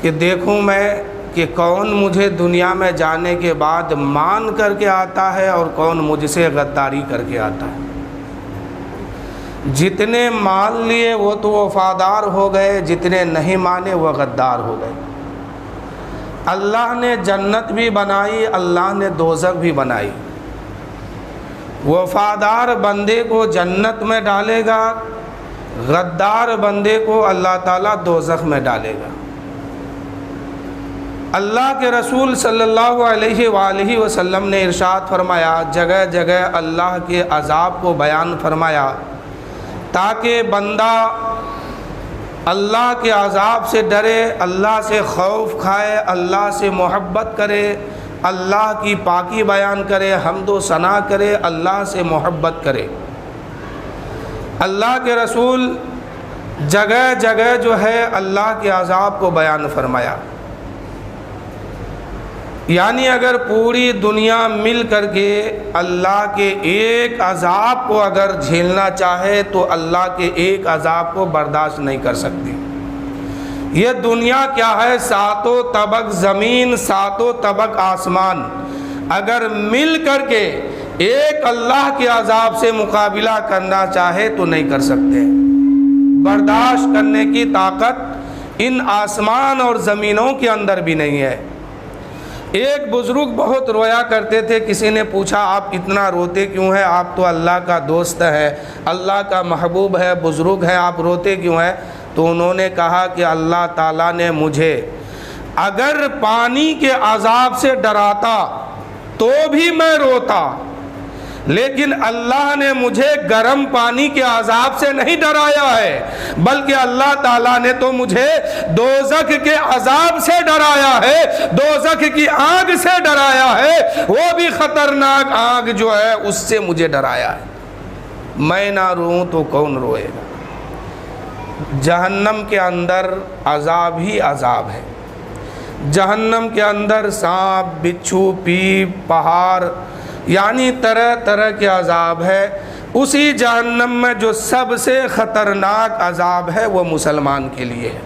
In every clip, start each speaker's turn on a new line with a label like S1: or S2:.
S1: کہ دیکھوں میں کہ کون مجھے دنیا میں جانے کے بعد مان کر کے آتا ہے اور کون مجھ سے غداری کر کے آتا ہے۔ جتنے مان لیے وہ تو وفادار ہو گئے، جتنے نہیں مانے وہ غدار ہو گئے۔ اللہ نے جنت بھی بنائی، اللہ نے دوزخ بھی بنائی۔ وفادار بندے کو جنت میں ڈالے گا، غدار بندے کو اللہ تعالیٰ دوزخ میں ڈالے گا۔ اللہ کے رسول صلی اللہ علیہ وآلہ وسلم نے ارشاد فرمایا، جگہ جگہ اللہ کے عذاب کو بیان فرمایا تاکہ بندہ اللہ کے عذاب سے ڈرے، اللہ سے خوف کھائے، اللہ سے محبت کرے، اللہ کی پاکی بیان کرے، حمد و ثنا کرے، اللہ سے محبت کرے۔ اللہ کے رسول جگہ جگہ جو ہے اللہ کے عذاب کو بیان فرمایا۔ یعنی اگر پوری دنیا مل کر کے اللہ کے ایک عذاب کو اگر جھیلنا چاہے تو اللہ کے ایک عذاب کو برداشت نہیں کر سکتی۔ یہ دنیا کیا ہے؟ ساتوں طبق زمین، ساتوں طبق آسمان، اگر مل کر کے ایک اللہ کے عذاب سے مقابلہ کرنا چاہے تو نہیں کر سکتے۔ برداشت کرنے کی طاقت ان آسمان اور زمینوں کے اندر بھی نہیں ہے۔ ایک بزرگ بہت رویا کرتے تھے، کسی نے پوچھا آپ اتنا روتے کیوں ہیں؟ آپ تو اللہ کا دوست ہے، اللہ کا محبوب ہے، بزرگ ہے، آپ روتے کیوں ہیں؟ تو انہوں نے کہا کہ اللہ تعالیٰ نے مجھے اگر پانی کے عذاب سے ڈراتا تو بھی میں روتا، لیکن اللہ نے مجھے گرم پانی کے عذاب سے نہیں ڈرایا ہے، بلکہ اللہ تعالیٰ نے تو مجھے دوزخ کے عذاب سے ڈرایا ہے، دوزخ کی آگ سے ڈرایا ہے، وہ بھی خطرناک آگ جو ہے اس سے مجھے ڈرایا ہے۔ میں نہ روؤں تو کون روئے گا؟ جہنم کے اندر عذاب ہی عذاب ہے۔ جہنم کے اندر سانپ، بچھو، پیپ، پہاڑ، یعنی طرح طرح کے عذاب ہے۔ اسی جہنم میں جو سب سے خطرناک عذاب ہے وہ مسلمان کے لیے ہے۔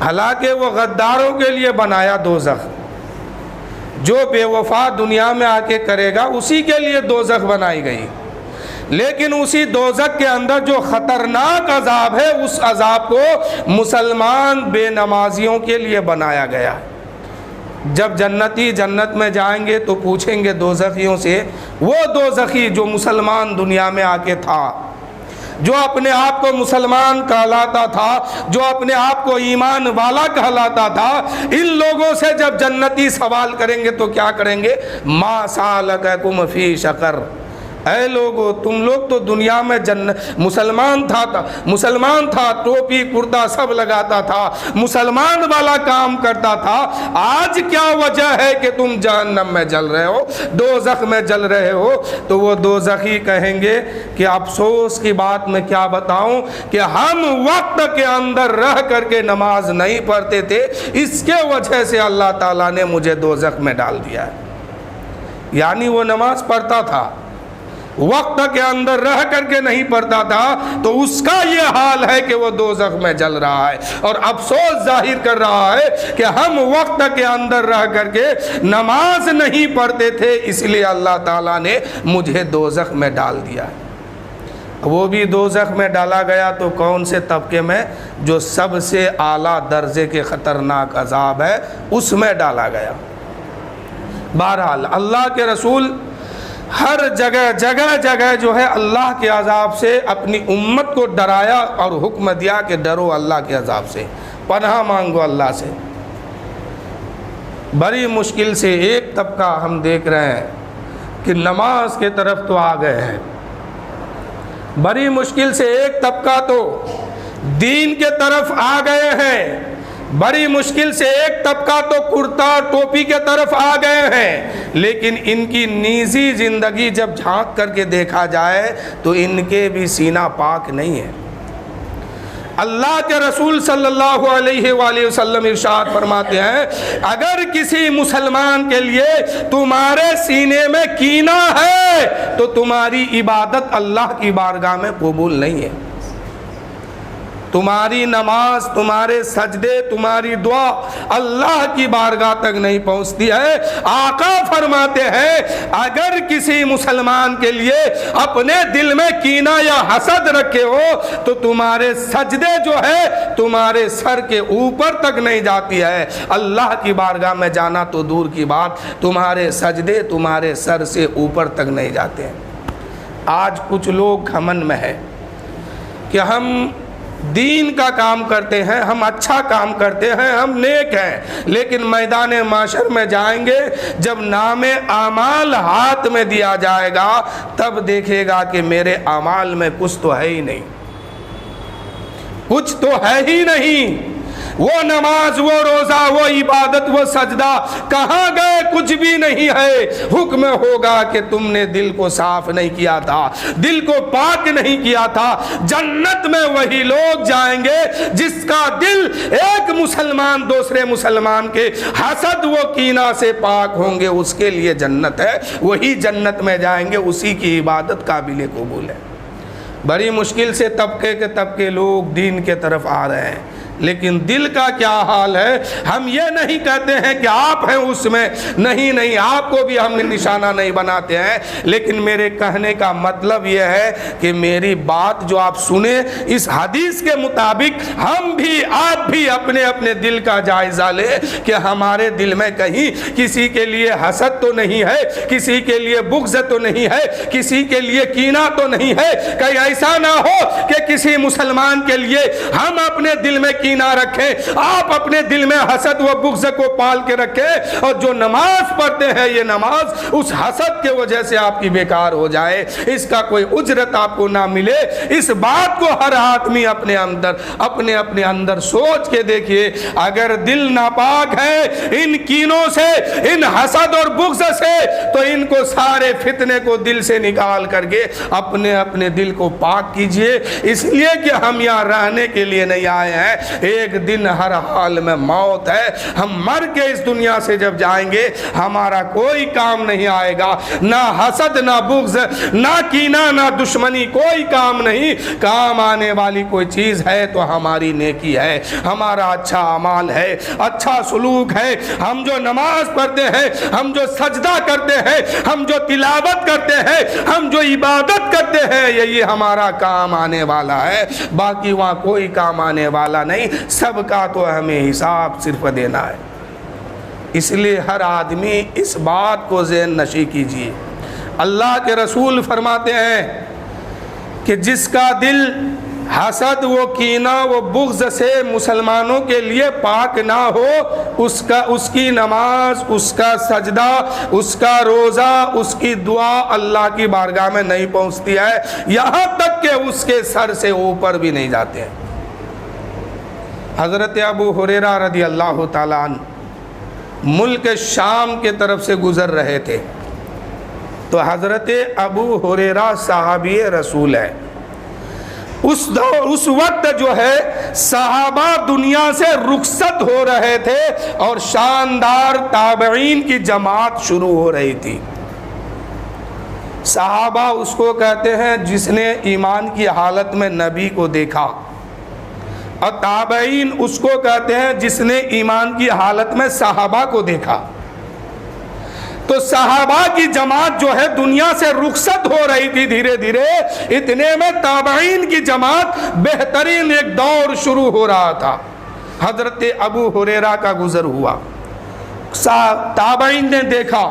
S1: حالانکہ وہ غداروں کے لیے بنایا دوزخ، جو بے وفا دنیا میں آ کے کرے گا اسی کے لیے دوزخ بنائی گئی، لیکن اسی دوزخ کے اندر جو خطرناک عذاب ہے اس عذاب کو مسلمان بے نمازیوں کے لیے بنایا گیا۔ جب جنتی جنت میں جائیں گے تو پوچھیں گے دوزخیوں سے، وہ دوزخی جو مسلمان دنیا میں آ کے تھا، جو اپنے آپ کو مسلمان کہلاتا تھا، جو اپنے آپ کو ایمان والا کہلاتا تھا، ان لوگوں سے جب جنتی سوال کریں گے تو کیا کریں گے؟ ما سالککم فی سقر، اے لوگو تم لوگ تو دنیا میں مسلمان تھا، ٹوپی کرتا سب لگاتا تھا، مسلمان والا کام کرتا تھا، آج کیا وجہ ہے کہ تم جہنم میں جل رہے ہو، دوزخ میں جل رہے ہو؟ تو وہ دوزخی کہیں گے کہ افسوس کی بات میں کیا بتاؤں کہ ہم وقت کے اندر رہ کر کے نماز نہیں پڑھتے تھے، اس کے وجہ سے اللہ تعالیٰ نے مجھے دوزخ میں ڈال دیا ہے۔ یعنی وہ نماز پڑھتا تھا، وقت کے اندر رہ کر کے نہیں پڑھتا تھا، تو اس کا یہ حال ہے کہ وہ دوزخ میں جل رہا ہے، اور افسوس ظاہر کر رہا ہے کہ ہم وقت کے اندر رہ کر کے نماز نہیں پڑھتے تھے، اس لیے اللہ تعالیٰ نے مجھے دوزخ میں ڈال دیا ہے۔ وہ بھی دوزخ میں ڈالا گیا تو کون سے طبقے میں؟ جو سب سے اعلیٰ درجے کے خطرناک عذاب ہے اس میں ڈالا گیا۔ بہرحال اللہ کے رسول ہر جگہ جو ہے اللہ کے عذاب سے اپنی امت کو ڈرایا اور حکم دیا کہ ڈرو اللہ کے عذاب سے، پناہ مانگو اللہ سے۔ بڑی مشکل سے ایک طبقہ ہم دیکھ رہے ہیں کہ نماز کے طرف تو آ گئے ہیں، بڑی مشکل سے ایک طبقہ تو دین کے طرف آ گئے ہیں، بڑی مشکل سے ایک طبقہ تو کرتا ٹوپی کے طرف آ گئے ہیں، لیکن ان کی نجی زندگی جب جھانک کر کے دیکھا جائے تو ان کے بھی سینہ پاک نہیں ہے۔ اللہ کے رسول صلی اللہ علیہ وآلہ وسلم ارشاد فرماتے ہیں، اگر کسی مسلمان کے لیے تمہارے سینے میں کینہ ہے تو تمہاری عبادت اللہ کی بارگاہ میں قبول نہیں ہے۔ تمہاری نماز، تمہارے سجدے، تمہاری دعا اللہ کی بارگاہ تک نہیں پہنچتی ہے۔ آقا فرماتے ہیں اگر کسی مسلمان کے لیے اپنے دل میں کینہ یا حسد رکھے ہو تو تمہارے سجدے جو ہے تمہارے سر کے اوپر تک نہیں جاتی ہے، اللہ کی بارگاہ میں جانا تو دور کی بات، تمہارے سجدے تمہارے سر سے اوپر تک نہیں جاتے ہیں۔ آج کچھ لوگ گھمنڈ میں ہے کہ ہم دین کا کام کرتے ہیں، ہم اچھا کام کرتے ہیں، ہم نیک ہیں، لیکن میدان معاشر میں جائیں گے جب نام اعمال ہاتھ میں دیا جائے گا تب دیکھے گا کہ میرے اعمال میں کچھ تو ہے ہی نہیں، کچھ تو ہے ہی نہیں۔ وہ نماز، وہ روزہ، وہ عبادت، وہ سجدہ کہاں گئے؟ کچھ بھی نہیں ہے۔ حکم ہوگا کہ تم نے دل کو صاف نہیں کیا تھا، دل کو پاک نہیں کیا تھا۔ جنت میں وہی لوگ جائیں گے جس کا دل ایک مسلمان دوسرے مسلمان کے حسد و کینہ سے پاک ہوں گے، اس کے لیے جنت ہے، وہی جنت میں جائیں گے، اسی کی عبادت قابل قبول ہے۔ بڑی مشکل سے طبقے لوگ دین کے طرف آ رہے ہیں، لیکن دل کا کیا حال ہے؟ ہم یہ نہیں کہتے ہیں کہ آپ ہیں اس میں، نہیں، آپ کو بھی ہم نشانہ نہیں بناتے ہیں، لیکن میرے کہنے کا مطلب یہ ہے کہ میری بات جو آپ سنیں اس حدیث کے مطابق ہم بھی آپ بھی اپنے اپنے دل کا جائزہ لیں کہ ہمارے دل میں کہیں کسی کے لیے حسد تو نہیں ہے، کسی کے لیے بغض تو نہیں ہے، کسی کے لیے کینہ تو نہیں ہے، کہیں ایسا نہ ہو کہ کسی مسلمان کے لیے ہم اپنے دل میں کینہ رکھیں، آپ اپنے دل میں حسد و بغض کو پال کے رکھیں، اور جو نماز پڑھتے ہیں یہ نماز اس حسد کے وجہ سے آپ کی بیکار ہو جائے، اس کا کوئی اجرت آپ کو نہ ملے۔ اس بات کو ہر آدمی اپنے اندر سوچ کے دیکھیے، اگر دل ناپاک ہے ان کینوں سے، ان حسد اور بغض سے، تو ان کو سارے فتنے کو دل سے نکال کر کے اپنے دل کو پاک کیجئے، اس لیے کہ ہم یہاں رہنے کے لیے نہیں آئے ہیں، ایک دن ہر حال میں موت ہے، ہم مر کے اس دنیا سے جب جائیں گے ہمارا کوئی کام نہیں آئے گا، نہ حسد، نہ بغض، نہ کینہ، نہ دشمنی، کوئی کام نہیں۔ کام آنے والی کوئی چیز ہے تو ہماری نیکی ہے، ہمارا اچھا اعمال ہے، اچھا سلوک ہے، ہم جو نماز پڑھتے ہیں، ہم جو سجدہ کرتے ہیں، ہم جو تلاوت کرتے ہیں، ہم جو عبادت کرتے ہیں، یہی ہمارا کام آنے والا ہے، باقی وہاں کوئی کام آنے والا نہیں، سب کا تو ہمیں حساب صرف دینا ہے۔ اس لیے ہر آدمی اس بات کو ذہن نشی کیجیے۔ اللہ کے رسول فرماتے ہیں کہ جس کا دل حسد و کینہ و بغض سے مسلمانوں کے لیے پاک نہ ہو، اس کی نماز، اس کا سجدہ، اس کا روزہ، اس کی دعا اللہ کی بارگاہ میں نہیں پہنچتی ہے، یہاں تک کہ اس کے سر سے اوپر بھی نہیں جاتے ہیں۔ حضرت ابو ہریرہ رضی اللہ تعالیٰ عنہ ملک شام کے طرف سے گزر رہے تھے، تو حضرت ابو ہریرہ صحابی رسول ہے۔ اس وقت جو ہے صحابہ دنیا سے رخصت ہو رہے تھے اور شاندار تابعین کی جماعت شروع ہو رہی تھی۔ صحابہ اس کو کہتے ہیں جس نے ایمان کی حالت میں نبی کو دیکھا، اور تابعین اس کو کہتے ہیں جس نے ایمان کی حالت میں صحابہ کو دیکھا۔ تو صحابہ کی جماعت جو ہے دنیا سے رخصت ہو رہی تھی دھیرے دھیرے، اتنے میں تابعین کی جماعت بہترین ایک دور شروع ہو رہا تھا۔ حضرت ابو ہریرہ کا گزر ہوا، تابعین نے دیکھا،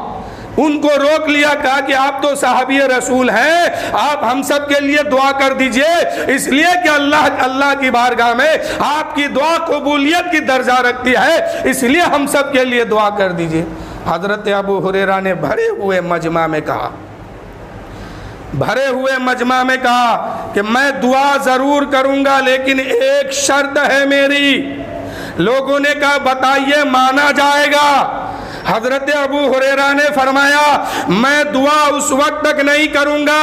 S1: ان کو روک لیا، کہا کہ آپ تو صحابی رسول ہیں، آپ ہم سب کے لیے دعا کر دیجئے، اس لیے کہ اللہ کی بارگاہ میں آپ کی دعا قبولیت کی درجہ رکھتی ہے، اس لیے ہم سب کے لیے دعا کر دیجئے۔ حضرت ابو ہریرہ نے بھرے ہوئے مجمع میں کہا کہ میں دعا ضرور کروں گا، لیکن ایک شرط ہے میری۔ لوگوں نے کہا بتائیے، مانا جائے گا۔ حضرت ابو ہریرہ نے فرمایا میں دعا اس وقت تک نہیں کروں گا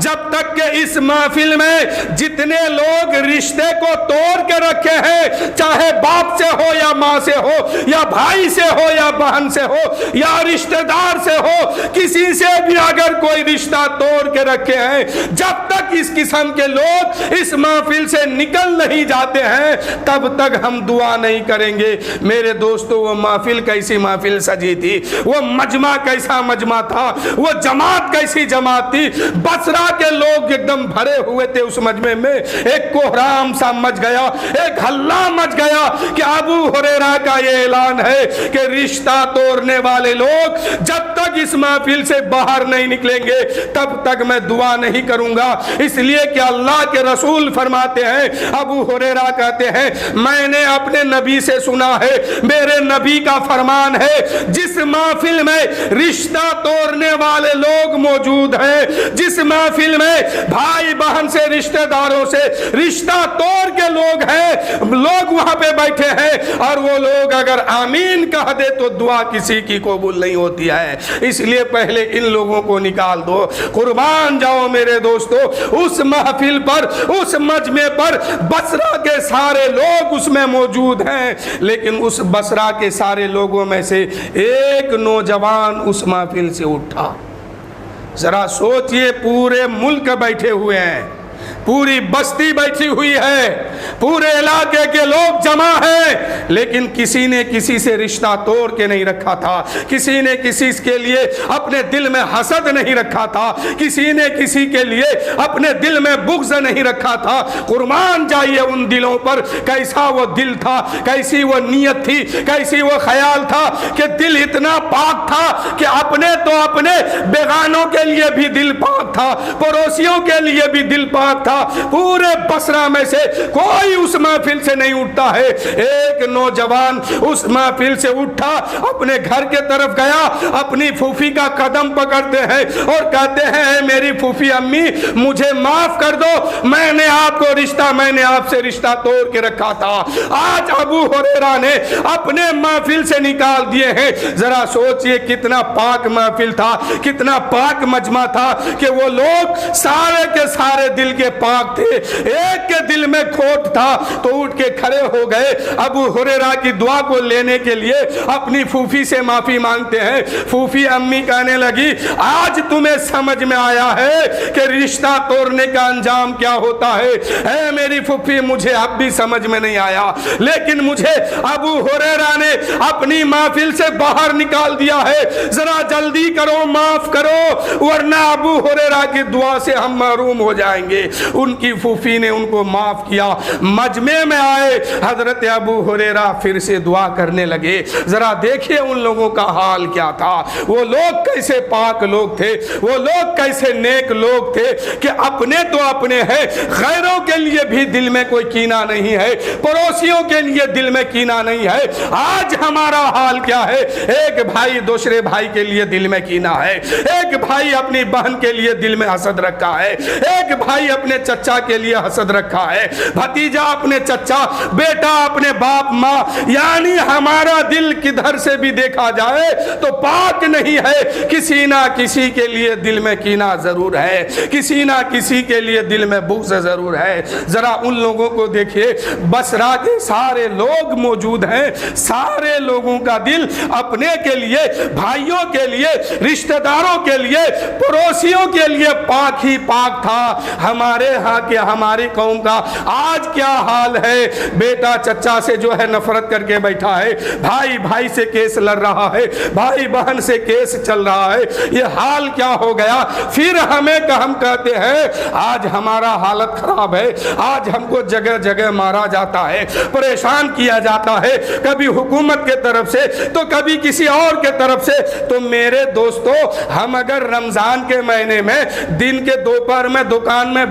S1: جب تک کہ اس محفل میں جتنے لوگ رشتے کو توڑ کے رکھے ہیں، چاہے باپ سے ہو یا ماں سے ہو یا بھائی سے ہو یا بہن سے ہو یا رشتہ دار سے ہو، کسی سے بھی اگر کوئی رشتہ توڑ کے رکھے ہیں، جب تک اس قسم کے لوگ اس محفل سے نکل نہیں جاتے ہیں تب تک ہم دعا نہیں کریں گے۔ میرے دوستو، وہ محفل کیسی محفل سجی تھی، وہ مجمع کیسا مجمع تھا، وہ جماعت کیسی جماعت تھی۔ بصرہ کے لوگ ایک دم بھرے ہوئے تھے اس مجمع میں، ایک کوہرام سا مچ گیا، ایک ہلا مچ گیا کہ ابو ہریرہ کا یہ اعلان ہے کہ رشتہ توڑنے والے لوگ جب تک اس محفل سے باہر نہیں نکلیں گے تب تک میں دعا نہیں کروں گا، اس لیے کہ اللہ کے رسول فرماتے ہیں، ابو ہریرہ کہتے ہیں میں نے اپنے نبی سے سنا ہے، میرے نبی کا فرمان ہے جس محفل میں رشتہ توڑنے والے لوگ موجود ہیں، جس محفل میں بھائی بہن سے رشتہ داروں سے رشتہ توڑ کے لوگ ہیں، لوگ وہاں پہ بیٹھے ہیں اور وہ لوگ اگر آمین کہہ دے تو دعا کسی کی قبول نہیں ہوتی ہے، اس لیے پہلے ان لوگوں کو نکال دو۔ قربان جاؤ میرے دوستو، اس محفل پر، اس مجمع پر بصرہ کے سارے لوگ اس میں موجود ہیں، لیکن اس بصرہ کے سارے لوگوں میں سے ایک نوجوان اس محفل سے اٹھا۔ ذرا سوچئے، پورے ملک بیٹھے ہوئے ہیں، پوری بستی بیٹھی ہوئی ہے، پورے علاقے کے لوگ جمع ہیں، لیکن کسی نے کسی سے رشتہ توڑ کے نہیں رکھا تھا، کسی نے کسی کے لیے اپنے دل میں حسد نہیں رکھا تھا، کسی نے کسی کے لیے اپنے دل میں بغض نہیں رکھا تھا۔ قربان جائیے ان دلوں پر، کیسا وہ دل تھا، کیسی وہ نیت تھی، کیسی وہ خیال تھا کہ دل اتنا پاک تھا کہ اپنے تو اپنے بیگانوں کے لیے بھی دل پاک تھا، پڑوسیوں کے لیے بھی دل پاک تھا۔ پورے بصرہ میں سے کوئی اس محفل سے نہیں اٹھتا ہے، ایک نوجوان اس محفل سے اٹھا، اپنے گھر کے طرف گیا، اپنی پھوپھی کا قدم پکڑتے ہیں اور کہتے ہیں اے میری پھوپھی امی مجھے معاف کر دو، میں نے آپ سے رشتہ توڑ کے رکھا تھا۔ آج ابو ہریرہ نے اپنے محفل سے نکال دیے ہیں۔ ذرا سوچئے کتنا پاک محفل تھا، کتنا پاک مجمع تھا کہ وہ لوگ سارے کے سارے دل کے پاک تھے، ایک کے دل میں کھوٹ تھا تو اٹھ کے کھڑے ہو گئے، ابو ہریرہ کی دعا کو لینے کے لیے اپنی پھوپھی سے معافی مانگتے ہیں۔ پھوپھی امی کہنے لگی آج تمہیں سمجھ میں آیا ہے کہ رشتہ توڑنے کا انجام کیا ہوتا ہے۔ اے میری پھوپھی مجھے اب بھی سمجھ میں نہیں آیا، لیکن مجھے ابو ہریرہ نے اپنی محفل سے باہر نکال دیا ہے، ذرا جلدی کرو، معاف کرو، ورنہ ابو ہریرہ کی دعا سے ہم محروم ہو جائیں گے۔ ان کی پھوپھی نے ان کو معاف کیا، مجمع میں آئے، حضرت ابو ہریرہ پھر سے دعا کرنے لگے۔ ذرا دیکھیے ان لوگوں کا حال کیا تھا، وہ لوگ کیسے پاک لوگ تھے، وہ لوگ کیسے نیک لوگ تھے کہ اپنے تو اپنے ہیں، غیروں کے لیے بھی دل میں کوئی کینہ نہیں ہے، پڑوسیوں کے لیے دل میں کینہ نہیں ہے۔ آج ہمارا حال کیا ہے، ایک بھائی دوسرے بھائی کے لیے دل میں کینہ ہے، ایک بھائی اپنی بہن کے لیے دل میں حسد رکھا ہے، ایک بھائی اپنے چچا کے لیے حسد رکھا ہے، بھتیجا اپنے چچا، بیٹا اپنے باپ ماں، یعنی ہمارا دل کدھر سے بھی دیکھا جائے تو پاک نہیں ہے، کسی نہ کسی کے لیے دل میں کینہ ضرور ہے، کسی نہ کسی کے لیے دل میں بغض ضرور ہے۔ ذرا ان لوگوں کو دیکھیے، بصرہ کے سارے لوگ موجود ہیں، سارے لوگوں کا دل اپنے کے لیے، بھائیوں کے لیے، رشتہ داروں کے لیے، پڑوسیوں کے لیے پاک ہی پاک تھا۔ ہمارے ہاں کے ہماری قوم کا آج کیا حال ہے، بیٹا چچا سے جو ہے نفرت کر کے بیٹھا ہے، بھائی بھائی سے کیس لڑ رہا ہے، بھائی بہن سے کیس چل رہا ہے، یہ حال کیا ہو گیا۔ پھر ہم کہتے ہیں آج ہمارا حالت خراب ہے، آج ہم کو جگہ جگہ مارا جاتا ہے، پریشان کیا جاتا ہے، کبھی حکومت کے طرف سے تو کبھی کسی اور کے طرف سے۔ تو میرے دوستو، ہم اگر رمضان کے مہینے میں دن کے دوپہر میں دکان میں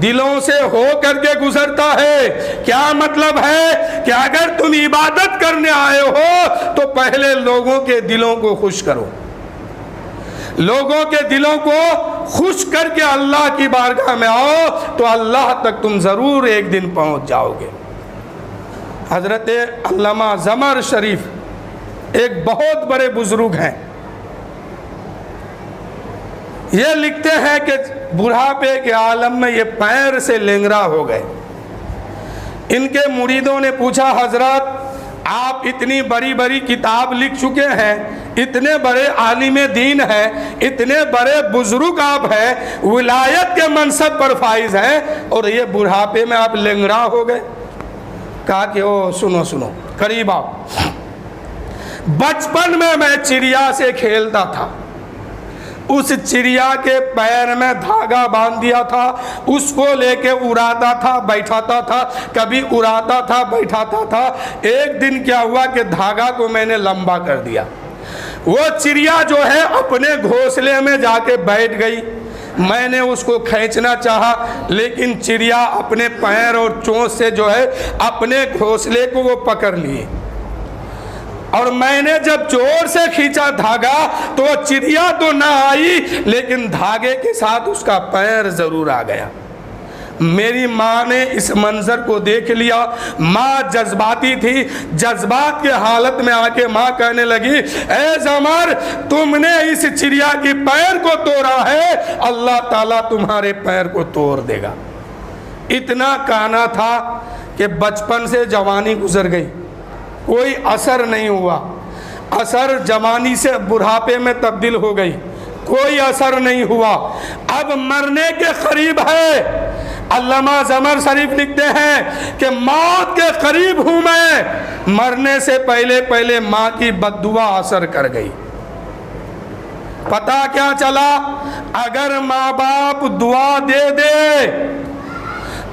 S1: دلوں سے ہو کر کے گزرتا ہے۔ کیا مطلب ہے کہ اگر تم عبادت کرنے آئے ہو تو پہلے لوگوں کے دلوں کو خوش کرو، لوگوں کے دلوں کو خوش کر کے اللہ کی بارگاہ میں آؤ تو اللہ تک تم ضرور ایک دن پہنچ جاؤ گے۔ حضرت علامہ زمر شریف ایک بہت بڑے بزرگ ہیں، یہ لکھتے ہیں کہ بڑھاپے کے عالم میں یہ پیر سے لنگڑا ہو گئے۔ ان کے مریدوں نے پوچھا حضرت آپ اتنی بڑی بڑی کتاب لکھ چکے ہیں، اتنے بڑے عالم دین ہیں، اتنے بڑے بزرگ آپ ہیں، ولایت کے منصب پر فائز ہیں، اور یہ بڑھاپے میں آپ لنگڑا ہو گئے؟ کہا کہ او سنو قریب آؤ، بچپن میں چڑیا سے کھیلتا تھا، اس چڑیا کے پیر میں دھاگا باندھ دیا تھا، اس کو لے کے اڑاتا تھا بیٹھاتا تھا، کبھی اڑاتا تھا بیٹھاتا تھا۔ ایک دن کیا ہوا کہ دھاگا کو میں نے لمبا کر دیا، وہ چڑیا جو ہے اپنے گھونسلے میں جا کے بیٹھ گئی، میں نے اس کو کھینچنا چاہا لیکن چڑیا اپنے پیر اور چونچ سے جو ہے اپنے گھونسلے کو وہ پکڑ لیے، اور میں نے جب زور سے کھینچا دھاگا تو وہ چڑیا تو نہ آئی لیکن دھاگے کے ساتھ اس کا پیر ضرور آ گیا۔ میری ماں نے اس منظر کو دیکھ لیا، ماں جذباتی تھی، جذبات کے حالت میں آ کے ماں کہنے لگی اے زمر تم نے اس چڑیا کی پیر کو توڑا ہے، اللہ تعالیٰ تمہارے پیر کو توڑ دے گا۔ اتنا کانا تھا کہ بچپن سے جوانی گزر گئی، کوئی اثر نہیں ہوا، اثر جوانی سے بڑھاپے میں تبدیل ہو گئی، کوئی اثر نہیں ہوا، اب مرنے کے قریب ہے۔ علامہ زمر شریف لکھتے ہیں کہ موت کے قریب ہوں میں، مرنے سے پہلے ماں کی بد دعا اثر کر گئی۔ پتہ کیا چلا؟ اگر ماں باپ دعا دے دے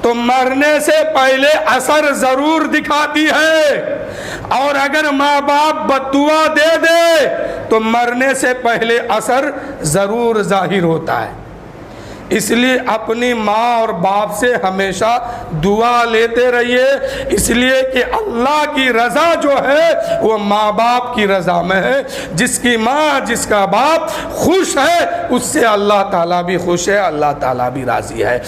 S1: تو مرنے سے پہلے اثر ضرور دکھاتی ہے، اور اگر ماں باپ بد دعا دے دے تو مرنے سے پہلے اثر ضرور ظاہر ہوتا ہے۔ اس لیے اپنی ماں اور باپ سے ہمیشہ دعا لیتے رہیے، اس لیے کہ اللہ کی رضا جو ہے وہ ماں باپ کی رضا میں ہے۔ جس کی ماں جس کا باپ خوش ہے اس سے اللہ تعالیٰ بھی خوش ہے، اللہ تعالیٰ بھی راضی ہے۔